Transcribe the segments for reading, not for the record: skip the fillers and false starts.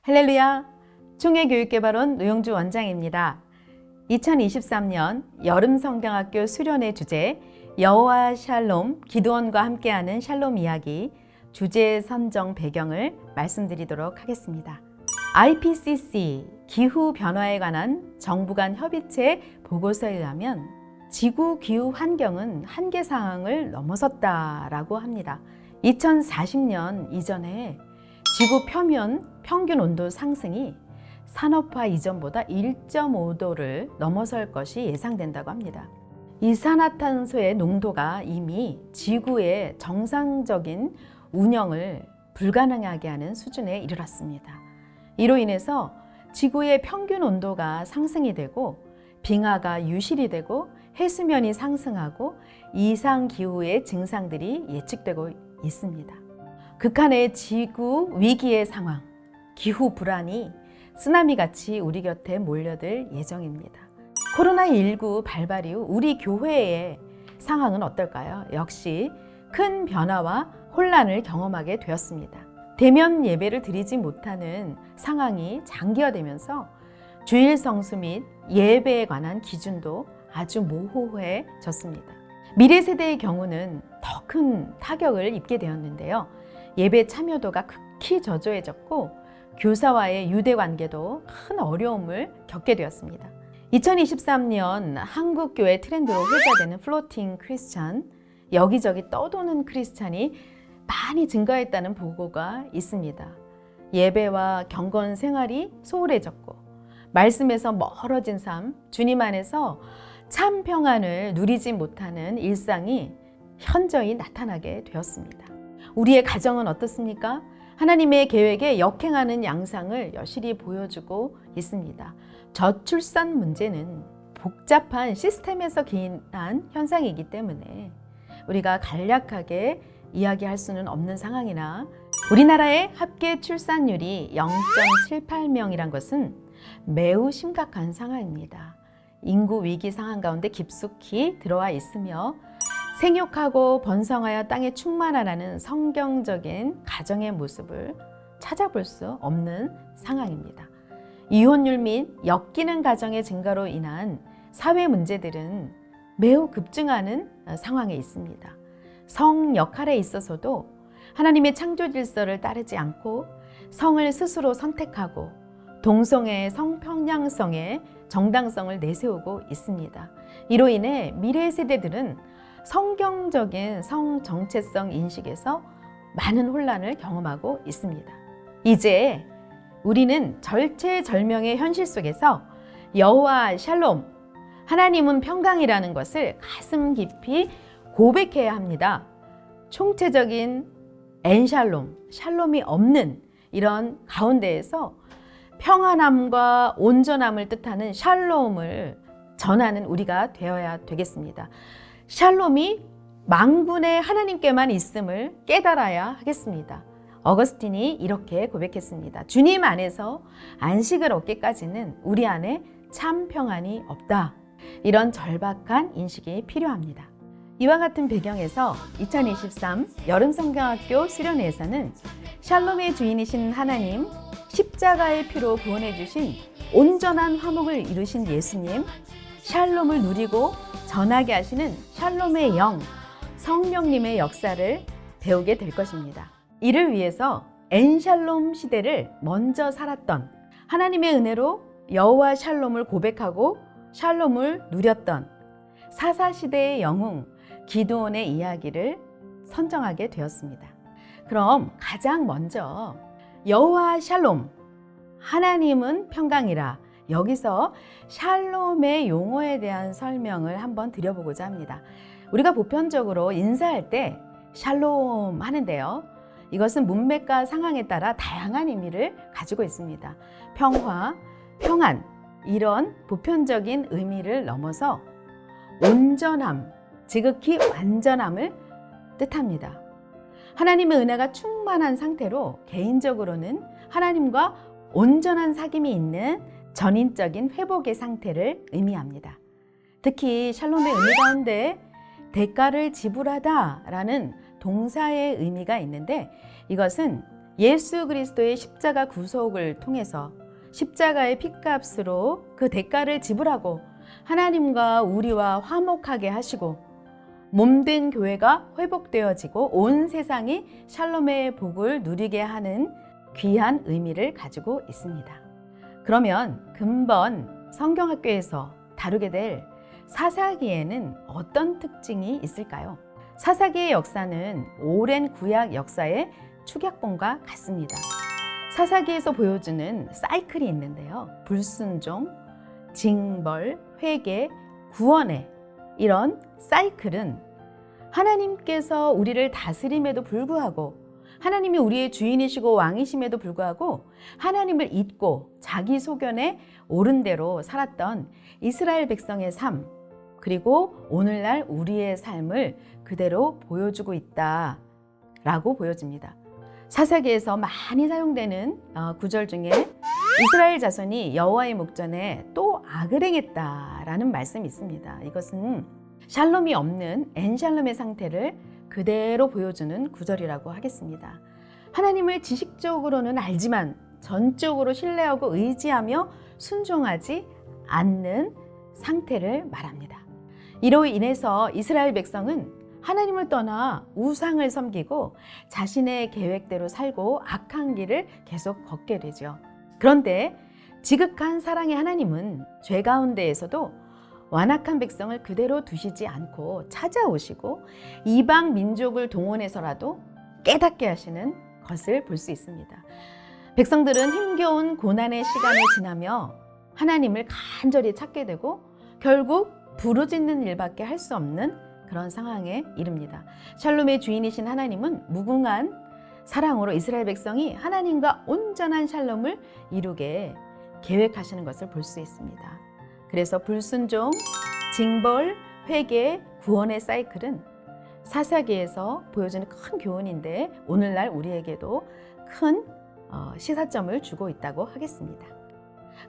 할렐루야! 총회교육개발원 노영주 원장입니다. 2023년 여름성경학교 수련회 주제 여호와 샬롬, 기드온과 함께하는 샬롬 이야기 주제 선정 배경을 말씀드리도록 하겠습니다. IPCC 기후 변화에 관한 정부 간 협의체 보고서에 의하면 지구 기후 환경은 한계 상황을 넘어섰다라고 합니다. 2040년 이전에 지구 표면 평균 온도 상승이 산업화 이전보다 1.5도를 넘어설 것이 예상된다고 합니다. 이산화탄소의 농도가 이미 지구의 정상적인 운영을 불가능하게 하는 수준에 이르렀습니다. 이로 인해서 지구의 평균 온도가 상승이 되고 빙하가 유실이 되고 해수면이 상승하고 이상기후의 증상들이 예측되고 있습니다. 극한의 지구 위기의 상황, 기후 불안이 쓰나미같이 우리 곁에 몰려들 예정입니다. 코로나19 발발 이후 우리 교회의 상황은 어떨까요? 역시 큰 변화와 혼란을 경험하게 되었습니다. 대면 예배를 드리지 못하는 상황이 장기화되면서 주일 성수 및 예배에 관한 기준도 아주 모호해졌습니다. 미래 세대의 경우는 더 큰 타격을 입게 되었는데요. 예배 참여도가 극히 저조해졌고 교사와의 유대 관계도 큰 어려움을 겪게 되었습니다. 2023년 한국 교회 트렌드로 회자되는 플로팅 크리스찬, 여기저기 떠도는 크리스찬이 많이 증가했다는 보고가 있습니다. 예배와 경건 생활이 소홀해졌고 말씀에서 멀어진 삶, 주님 안에서 참 평안을 누리지 못하는 일상이 현저히 나타나게 되었습니다. 우리의 가정은 어떻습니까? 하나님의 계획에 역행하는 양상을 여실히 보여주고 있습니다. 저출산 문제는 복잡한 시스템에서 기인한 현상이기 때문에 우리가 간략하게 이야기할 수는 없는 상황이나 우리나라의 합계 출산율이 0.78명이란 것은 매우 심각한 상황입니다. 인구 위기 상황 가운데 깊숙이 들어와 있으며 생육하고 번성하여 땅에 충만하라는 성경적인 가정의 모습을 찾아볼 수 없는 상황입니다. 이혼율 및 엮이는 가정의 증가로 인한 사회 문제들은 매우 급증하는 상황에 있습니다. 성 역할에 있어서도 하나님의 창조 질서를 따르지 않고 성을 스스로 선택하고 동성애의 성평양성의 정당성을 내세우고 있습니다. 이로 인해 미래 세대들은 성경적인 성 정체성 인식에서 많은 혼란을 경험하고 있습니다. 이제 우리는 절체절명의 현실 속에서 여호와 샬롬, 하나님은 평강이라는 것을 가슴 깊이 고백해야 합니다. 총체적인 엔샬롬, 샬롬이 없는 이런 가운데에서 평안함과 온전함을 뜻하는 샬롬을 전하는 우리가 되어야 되겠습니다. 샬롬이 만군의 하나님께만 있음을 깨달아야 하겠습니다. 어거스틴이 이렇게 고백했습니다. 주님 안에서 안식을 얻기까지는 우리 안에 참 평안이 없다. 이런 절박한 인식이 필요합니다. 이와 같은 배경에서 2023 여름성경학교 수련회에서는 샬롬의 주인이신 하나님, 십자가의 피로 구원해 주신 온전한 화목을 이루신 예수님, 샬롬을 누리고 전하게 하시는 샬롬의 영, 성령님의 역사를 배우게 될 것입니다. 이를 위해서 엔샬롬 시대를 먼저 살았던 하나님의 은혜로 여호와 샬롬을 고백하고 샬롬을 누렸던 사사시대의 영웅 기드온의 이야기를 선정하게 되었습니다. 그럼 가장 먼저 여호와 샬롬, 하나님은 평강이라, 여기서 샬롬의 용어에 대한 설명을 한번 드려보고자 합니다. 우리가 보편적으로 인사할 때 샬롬 하는데요. 이것은 문맥과 상황에 따라 다양한 의미를 가지고 있습니다. 평화, 평안, 이런 보편적인 의미를 넘어서 온전함, 지극히 완전함을 뜻합니다. 하나님의 은혜가 충만한 상태로 개인적으로는 하나님과 온전한 사귐이 있는 전인적인 회복의 상태를 의미합니다. 특히 샬롬의 의미 가운데 대가를 지불하다라는 동사의 의미가 있는데 이것은 예수 그리스도의 십자가 구속을 통해서 십자가의 핏값으로 그 대가를 지불하고 하나님과 우리와 화목하게 하시고 몸된 교회가 회복되어지고 온 세상이 샬롬의 복을 누리게 하는 귀한 의미를 가지고 있습니다. 그러면 근본 성경학교에서 다루게 될 사사기에는 어떤 특징이 있을까요? 사사기의 역사는 오랜 구약 역사의 축약본과 같습니다. 사사기에서 보여주는 사이클이 있는데요. 불순종, 징벌, 회개, 구원의 이런 사이클은 하나님께서 우리를 다스림에도 불구하고 하나님이 우리의 주인이시고 왕이심에도 불구하고 하나님을 잊고 자기 소견에 옳은 대로 살았던 이스라엘 백성의 삶, 그리고 오늘날 우리의 삶을 그대로 보여주고 있다라고 보여집니다. 사사기에서 많이 사용되는 구절 중에 이스라엘 자손이 여호와의 목전에 또 악을 행했다라는 말씀이 있습니다. 이것은 샬롬이 없는 엔샬롬의 상태를 그대로 보여주는 구절이라고 하겠습니다. 하나님을 지식적으로는 알지만 전적으로 신뢰하고 의지하며 순종하지 않는 상태를 말합니다. 이로 인해서 이스라엘 백성은 하나님을 떠나 우상을 섬기고 자신의 계획대로 살고 악한 길을 계속 걷게 되죠. 그런데 지극한 사랑의 하나님은 죄 가운데에서도 완악한 백성을 그대로 두시지 않고 찾아오시고 이방 민족을 동원해서라도 깨닫게 하시는 것을 볼 수 있습니다. 백성들은 힘겨운 고난의 시간을 지나며 하나님을 간절히 찾게 되고 결국 부르짖는 일밖에 할 수 없는 그런 상황에 이릅니다. 샬롬의 주인이신 하나님은 무궁한 사랑으로 이스라엘 백성이 하나님과 온전한 샬롬을 이루게 계획하시는 것을 볼 수 있습니다. 그래서 불순종, 징벌, 회개, 구원의 사이클은 사사기에서 보여주는 큰 교훈인데 오늘날 우리에게도 큰 시사점을 주고 있다고 하겠습니다.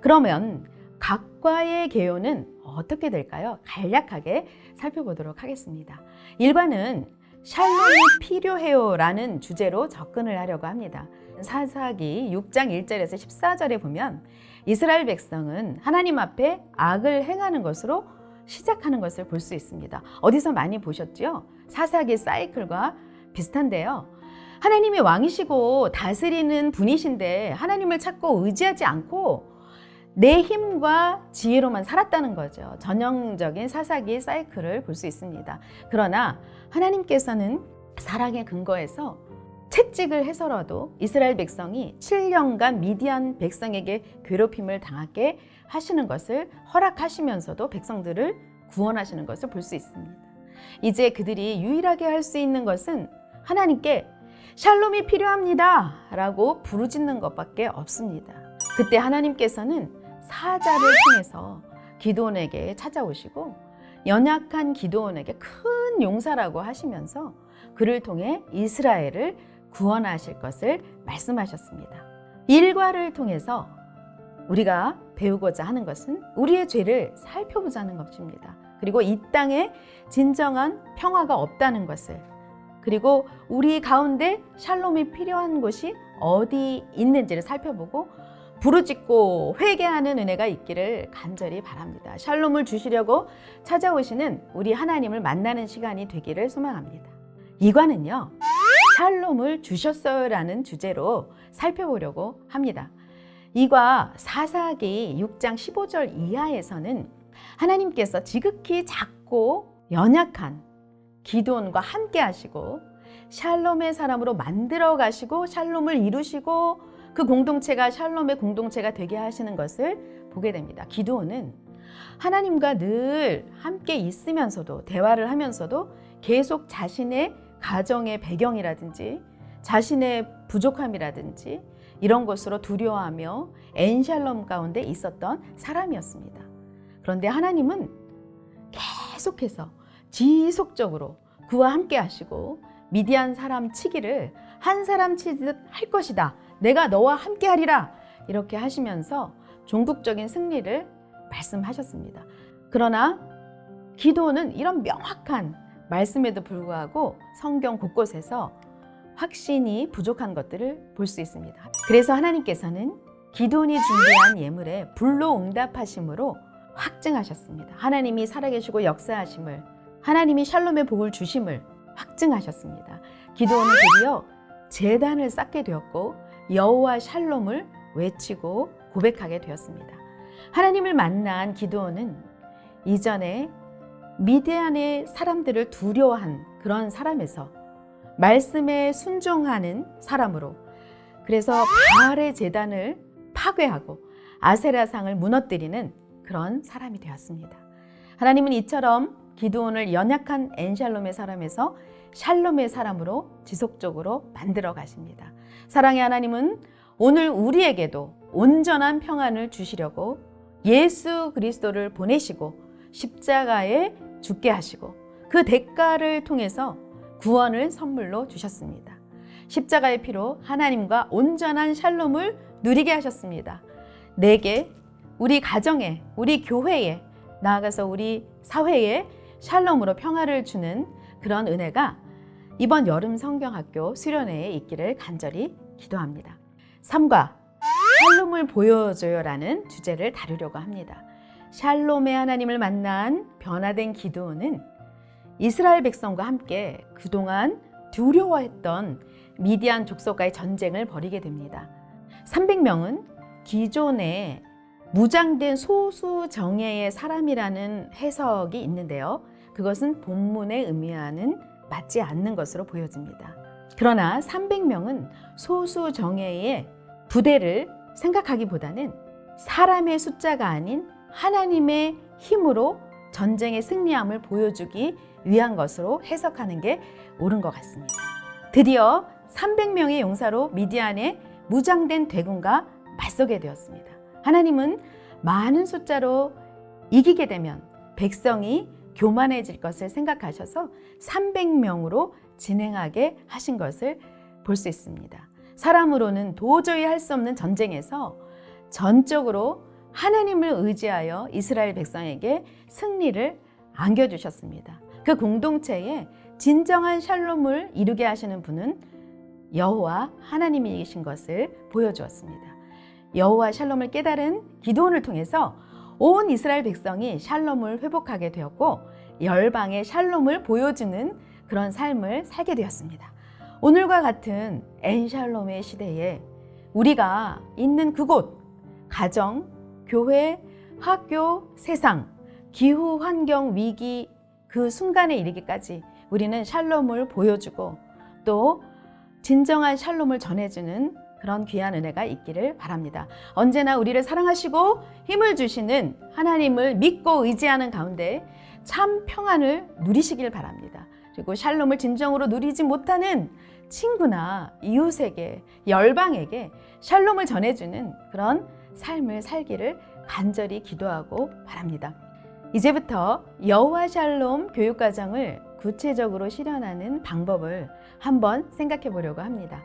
그러면 각과의 개요는 어떻게 될까요? 간략하게 살펴보도록 하겠습니다. 1과는 샬롬이 필요해요 라는 주제로 접근을 하려고 합니다. 사사기 6장 1절에서 14절에 보면 이스라엘 백성은 하나님 앞에 악을 행하는 것으로 시작하는 것을 볼 수 있습니다. 어디서 많이 보셨죠? 사사기 사이클과 비슷한데요. 하나님이 왕이시고 다스리는 분이신데 하나님을 찾고 의지하지 않고 내 힘과 지혜로만 살았다는 거죠. 전형적인 사사기 사이클을 볼 수 있습니다. 그러나 하나님께서는 사랑의 근거에서 채찍을 해서라도 이스라엘 백성이 7년간 미디안 백성에게 괴롭힘을 당하게 하시는 것을 허락하시면서도 백성들을 구원하시는 것을 볼 수 있습니다. 이제 그들이 유일하게 할 수 있는 것은 하나님께 샬롬이 필요합니다 라고 부르짖는 것밖에 없습니다. 그때 하나님께서는 사자를 통해서 기드온에게 찾아오시고 연약한 기드온에게 큰 용사라고 하시면서 그를 통해 이스라엘을 구원하실 것을 말씀하셨습니다. 일과를 통해서 우리가 배우고자 하는 것은 우리의 죄를 살펴보자는 것입니다. 그리고 이 땅에 진정한 평화가 없다는 것을, 그리고 우리 가운데 샬롬이 필요한 곳이 어디 있는지를 살펴보고 부르짖고 회개하는 은혜가 있기를 간절히 바랍니다. 샬롬을 주시려고 찾아오시는 우리 하나님을 만나는 시간이 되기를 소망합니다. 2과는요, 샬롬을 주셨어요라는 주제로 살펴보려고 합니다. 2과 사사기 6장 15절 이하에서는 하나님께서 지극히 작고 연약한 기드온과 함께 하시고 샬롬의 사람으로 만들어 가시고 샬롬을 이루시고 그 공동체가 샬롬의 공동체가 되게 하시는 것을 보게 됩니다. 기드온은 하나님과 늘 함께 있으면서도 대화를 하면서도 계속 자신의 가정의 배경이라든지 자신의 부족함이라든지 이런 것으로 두려워하며 엔샬롬 가운데 있었던 사람이었습니다. 그런데 하나님은 계속해서 지속적으로 그와 함께 하시고 미디안 사람 치기를 한 사람 치듯 할 것이다. 내가 너와 함께 하리라. 이렇게 하시면서 종국적인 승리를 말씀하셨습니다. 그러나 기드온은 이런 명확한 말씀에도 불구하고 성경 곳곳에서 확신이 부족한 것들을 볼 수 있습니다. 그래서 하나님께서는 기도원이 준비한 예물에 불로 응답하심으로 확증하셨습니다. 하나님이 살아계시고 역사하심을, 하나님이 샬롬의 복을 주심을 확증하셨습니다. 기도원은 드디어 제단을 쌓게 되었고 여호와 샬롬을 외치고 고백하게 되었습니다. 하나님을 만난 기드온은 이전에 미디안의 사람들을 두려워한 그런 사람에서 말씀에 순종하는 사람으로, 그래서 바알의 제단을 파괴하고 아세라상을 무너뜨리는 그런 사람이 되었습니다. 하나님은 이처럼 기드온을 연약한 엔샬롬의 사람에서 샬롬의 사람으로 지속적으로 만들어 가십니다. 사랑의 하나님은 오늘 우리에게도 온전한 평안을 주시려고 예수 그리스도를 보내시고 십자가에 죽게 하시고 그 대가를 통해서 구원을 선물로 주셨습니다. 십자가의 피로 하나님과 온전한 샬롬을 누리게 하셨습니다. 내게, 우리 가정에, 우리 교회에, 나아가서 우리 사회에 샬롬으로 평화를 주는 그런 은혜가 이번 여름 성경학교 수련회에 있기를 간절히 기도합니다. 3과 샬롬을 보여줘요라는 주제를 다루려고 합니다. 샬롬의 하나님을 만난 변화된 기드온은 이스라엘 백성과 함께 그동안 두려워했던 미디안 족속과의 전쟁을 벌이게 됩니다. 300명은 기존에 무장된 소수 정예의 사람이라는 해석이 있는데요. 그것은 본문에 의미하는 맞지 않는 것으로 보여집니다. 그러나 300명은 소수 정예의 부대를 생각하기보다는 사람의 숫자가 아닌 하나님의 힘으로 전쟁의 승리함을 보여주기 위한 것으로 해석하는 게 옳은 것 같습니다. 드디어 300명의 용사로 미디안의 무장된 대군과 맞서게 되었습니다. 하나님은 많은 숫자로 이기게 되면 백성이 교만해질 것을 생각하셔서 300명으로 진행하게 하신 것을 볼 수 있습니다. 사람으로는 도저히 할 수 없는 전쟁에서 전적으로 하나님을 의지하여 이스라엘 백성에게 승리를 안겨주셨습니다. 그 공동체에 진정한 샬롬을 이루게 하시는 분은 여호와 하나님이신 것을 보여주었습니다. 여호와 샬롬을 깨달은 기드온을 통해서 온 이스라엘 백성이 샬롬을 회복하게 되었고 열방의 샬롬을 보여주는 그런 삶을 살게 되었습니다. 오늘과 같은 엔샬롬의 시대에 우리가 있는 그곳, 가정, 교회, 학교, 세상, 기후, 환경, 위기 그 순간에 이르기까지 우리는 샬롬을 보여주고 또 진정한 샬롬을 전해주는 그런 귀한 은혜가 있기를 바랍니다. 언제나 우리를 사랑하시고 힘을 주시는 하나님을 믿고 의지하는 가운데 참 평안을 누리시길 바랍니다. 그리고 샬롬을 진정으로 누리지 못하는 친구나 이웃에게, 열방에게 샬롬을 전해주는 그런 삶을 살기를 간절히 기도하고 바랍니다. 이제부터 여호와 샬롬 교육과정을 구체적으로 실현하는 방법을 한번 생각해 보려고 합니다.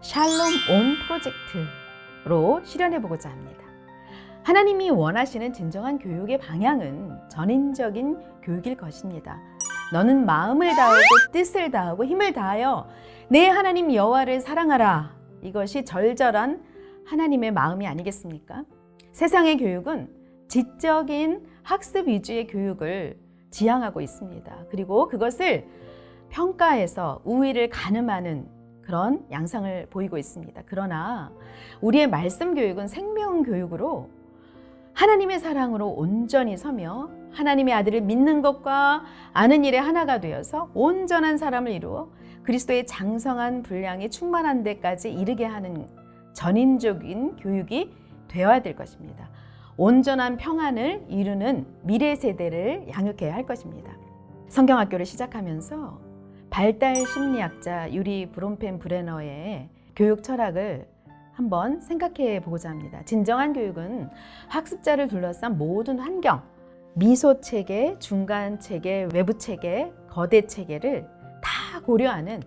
샬롬 온 프로젝트로 실현해 보고자 합니다. 하나님이 원하시는 진정한 교육의 방향은 전인적인 교육일 것입니다. 너는 마음을 다하고 뜻을 다하고 힘을 다하여 내 하나님 여호와를 사랑하라. 이것이 절절한 하나님의 마음이 아니겠습니까? 세상의 교육은 지적인 학습 위주의 교육을 지향하고 있습니다. 그리고 그것을 평가해서 우위를 가늠하는 그런 양상을 보이고 있습니다. 그러나 우리의 말씀 교육은 생명 교육으로 하나님의 사랑으로 온전히 서며 하나님의 아들을 믿는 것과 아는 일에 하나가 되어서 온전한 사람을 이루어 그리스도의 장성한 분량이 충만한 데까지 이르게 하는 전인적인 교육이 되어야 될 것입니다. 온전한 평안을 이루는 미래 세대를 양육해야 할 것입니다. 성경학교를 시작하면서 발달 심리학자 유리 브롬펜 브레너의 교육 철학을 한번 생각해 보고자 합니다. 진정한 교육은 학습자를 둘러싼 모든 환경, 미소 체계, 중간 체계, 외부 체계, 거대 체계를 다 고려하는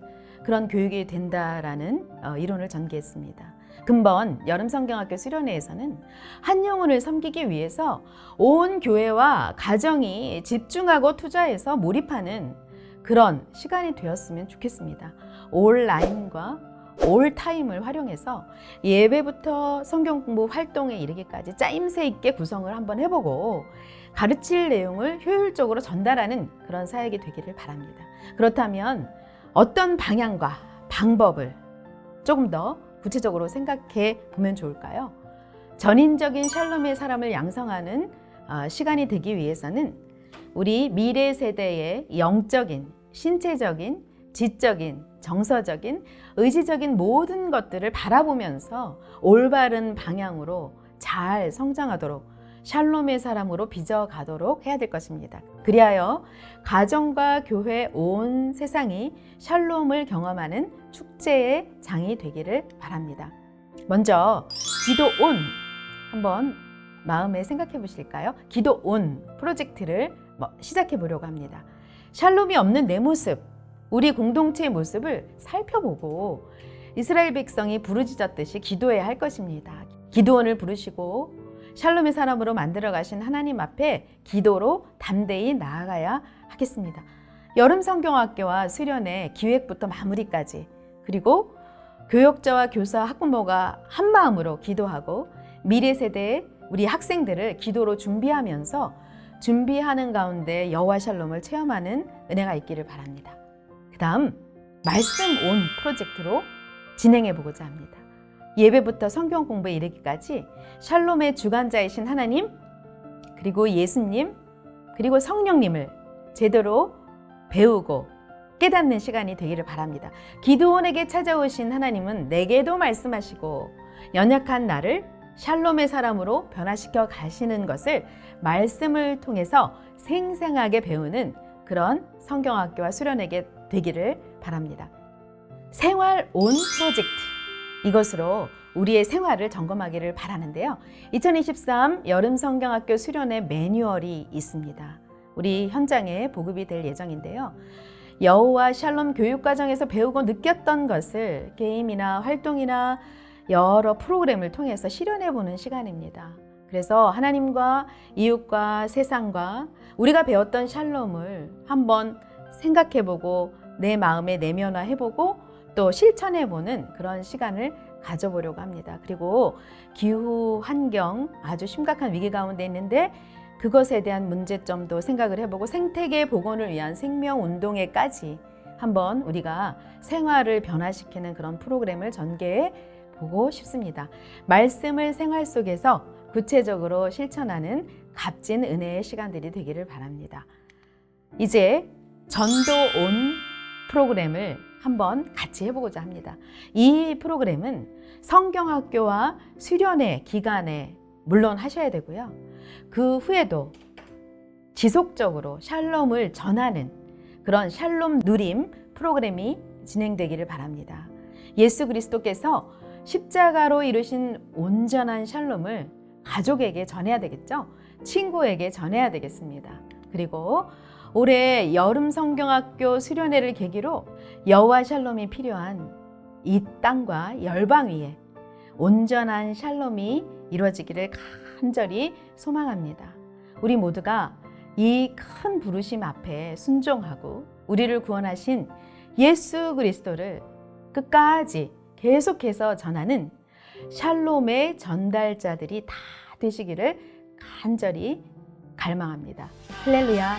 그런 교육이 된다라는 이론을 전개했습니다. 근본 여름 성경학교 수련회에서는 한 영혼을 섬기기 위해서 온 교회와 가정이 집중하고 투자해서 몰입하는 그런 시간이 되었으면 좋겠습니다. 온라인과 올 타임을 활용해서 예배부터 성경 공부 활동에 이르기까지 짜임새 있게 구성을 한번 해보고 가르칠 내용을 효율적으로 전달하는 그런 사역이 되기를 바랍니다. 그렇다면 어떤 방향과 방법을 조금 더 구체적으로 생각해 보면 좋을까요? 전인적인 샬롬의 사람을 양성하는 시간이 되기 위해서는 우리 미래 세대의 영적인, 신체적인, 지적인, 정서적인, 의지적인 모든 것들을 바라보면서 올바른 방향으로 잘 성장하도록 샬롬의 사람으로 빚어가도록 해야 될 것입니다. 그리하여 가정과 교회 온 세상이 샬롬을 경험하는 축제의 장이 되기를 바랍니다. 먼저 기도 온 한번 마음에 생각해 보실까요? 기도 온 프로젝트를 시작해 보려고 합니다. 샬롬이 없는 내 모습, 우리 공동체의 모습을 살펴보고 이스라엘 백성이 부르짖었듯이 기도해야 할 것입니다. 기도원을 부르시고 샬롬의 사람으로 만들어 가신 하나님 앞에 기도로 담대히 나아가야 하겠습니다. 여름 성경학교와 수련회 기획부터 마무리까지, 그리고 교역자와 교사, 학부모가 한 마음으로 기도하고 미래 세대의 우리 학생들을 기도로 준비하면서 준비하는 가운데 여호와 샬롬을 체험하는 은혜가 있기를 바랍니다. 그 다음 말씀 온 프로젝트로 진행해 보고자 합니다. 예배부터 성경 공부에 이르기까지 샬롬의 주관자이신 하나님, 그리고 예수님, 그리고 성령님을 제대로 배우고 깨닫는 시간이 되기를 바랍니다. 기드온에게 찾아오신 하나님은 내게도 말씀하시고 연약한 나를 샬롬의 사람으로 변화시켜 가시는 것을 말씀을 통해서 생생하게 배우는 그런 성경학교와 수련회가 되기를 바랍니다. 생활 온 프로젝트, 이것으로 우리의 생활을 점검하기를 바라는데요. 2023 여름 성경학교 수련회 매뉴얼이 있습니다. 우리 현장에 보급이 될 예정인데요. 여호와 샬롬 교육과정에서 배우고 느꼈던 것을 게임이나 활동이나 여러 프로그램을 통해서 실현해보는 시간입니다. 그래서 하나님과 이웃과 세상과 우리가 배웠던 샬롬을 한번 생각해보고 내 마음에 내면화해보고 또 실천해보는 그런 시간을 가져보려고 합니다. 그리고 기후 환경 아주 심각한 위기 가운데 있는데 그것에 대한 문제점도 생각을 해보고 생태계 복원을 위한 생명운동에까지 한번 우리가 생활을 변화시키는 그런 프로그램을 전개해 보고 싶습니다. 말씀을 생활 속에서 구체적으로 실천하는 값진 은혜의 시간들이 되기를 바랍니다. 이제 전도 온 프로그램을 한번 같이 해보고자 합니다. 이 프로그램은 성경학교와 수련회 기간에 물론 하셔야 되고요. 그 후에도 지속적으로 샬롬을 전하는 그런 샬롬 누림 프로그램이 진행되기를 바랍니다. 예수 그리스도께서 십자가로 이루신 온전한 샬롬을 가족에게 전해야 되겠죠? 친구에게 전해야 되겠습니다. 그리고 올해 여름 성경학교 수련회를 계기로 여호와 샬롬이 필요한 이 땅과 열방 위에 온전한 샬롬이 이루어지기를 간절히 소망합니다. 우리 모두가 이 큰 부르심 앞에 순종하고 우리를 구원하신 예수 그리스도를 끝까지 계속해서 전하는 샬롬의 전달자들이 다 되시기를 간절히 갈망합니다. 할렐루야.